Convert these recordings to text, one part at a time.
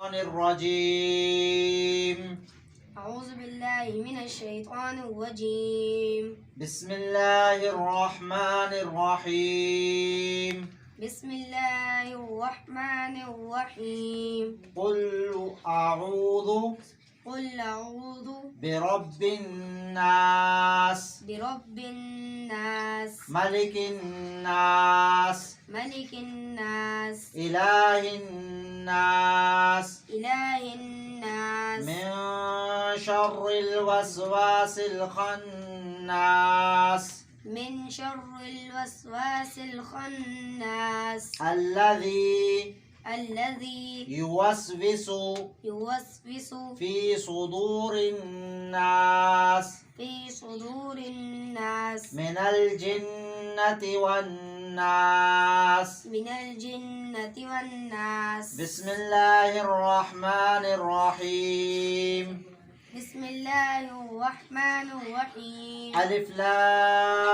الرجيم. أعوذ بالله من الشيطان الرجيم. بسم الله الرحمن الرحيم. بسم الله الرحمن الرحيم. قل أعوذ برب الناس برب الناس ملك الناس ملك الناس إله الناس إله الناس من شر الوسواس الخناس من شر الوسواس الخناس الذي يوسوس في صدور الناس من الجنة والناس. بسم الله الرحمن الرحيم. بسم الله الرحمن الرحيم. ألف لام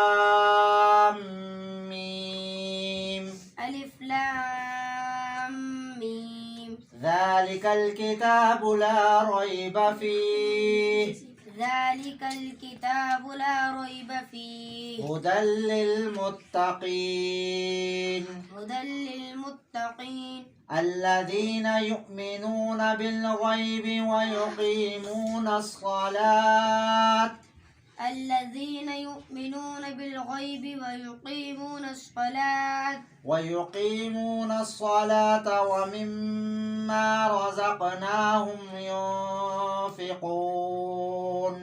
ميم. ألف لام ميم. ذلك الكتاب لا ريب فيه. ذلك الكتاب لا ريب فيه. هدى للمتقين. الذين يؤمنون بالغيب ويقيمون الصلاة. ويقيمون الصلاة ومما رزقناهم ينفقون.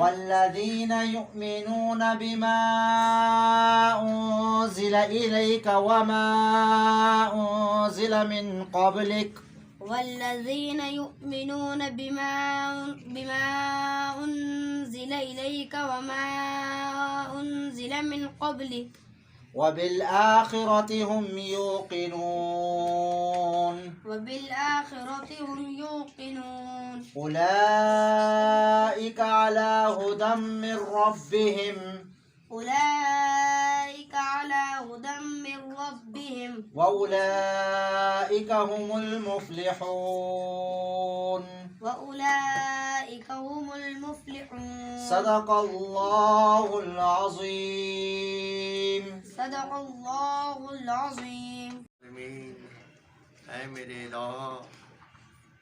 والذين يؤمنون بما أنزل إليك وما أنزل من قبلك. والذين يؤمنون بما أنزل إليك وما أنزل من قبلك وبالآخرة هم يوقنون. أولئك على هدى من ربهم. وأولئك هم المفلحون. صدق الله العظيم. ऐ मेरे इलाहा,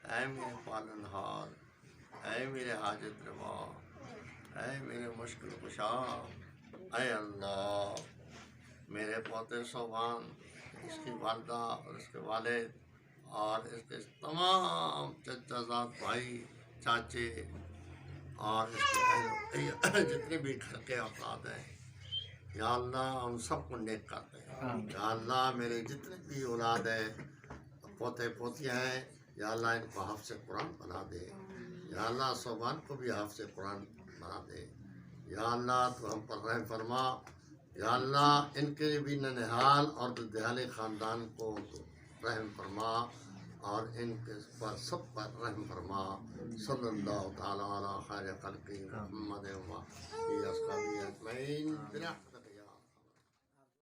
ऐ मेरे पालनहार, ऐ मेरे हाजत रवा, ऐ मेरे मुश्किल कुशा, ऐ अल्लाह मेरे पोते सोबान, इसकी वालदा और इसके वालिद और इसके तमाम चचाजाद भाई चाचे और इसके जितने भी घर के औलाद हैं, या अल्लाह हम सबको नेक करते हैं। या अल्लाह मेरे जितने भी औलाद है, पोते पोतियाँ हैं, या अल्लाह इनको हाफ़िज़ कुरान बना दे। या अल्लाह सोबान को भी हाफ़िज़ कुरान बना दे। या अल्लाह तो हम पर रहम फरमा। या अल्लाह इनके भी ननिहाल और दुधियाले ख़ानदान को रहम फरमा और इनके पर सब पर रहम फरमा। सल्लल्लाहु तआला अला खैर खल्क़ि मुहम्मद व आलिहि अजमईन।